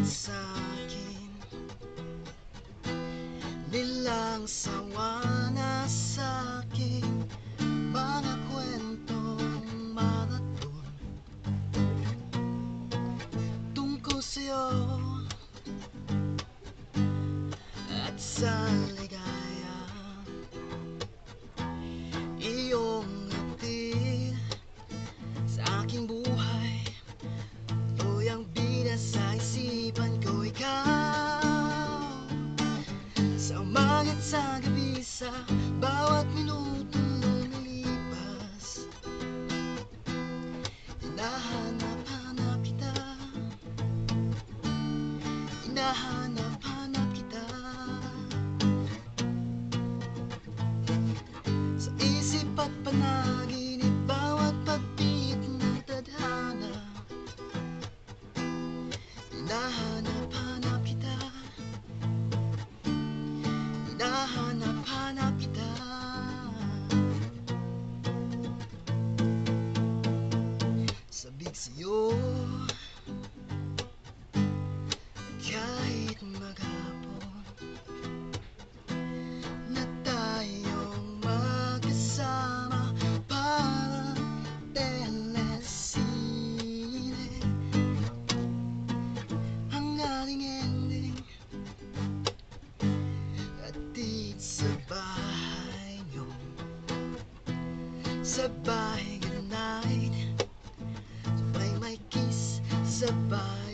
sa'kin, nilang sawa na sa'king mga kwentong maraton tungkol sa'yo at sa ligaya. Iyong hatid sa aking buhay, tuloy ang bida sa isipan ko. Ikaw, sa umaga at sa gabi, sa bawat minutong lumilipas, hinahanap-hanap kita, hinahanap-hanap kita. Sa isip at panaginip, bawat pagpit ng tadhana, hinahanap-hanap kita, hinahanap-hanap kita. Sabik sa'yo kahit maghapon na tayong magkasama, parang telesine ang ating ending. Hatid sa bahay niyo, sabay good night, sabay may kiss, sabay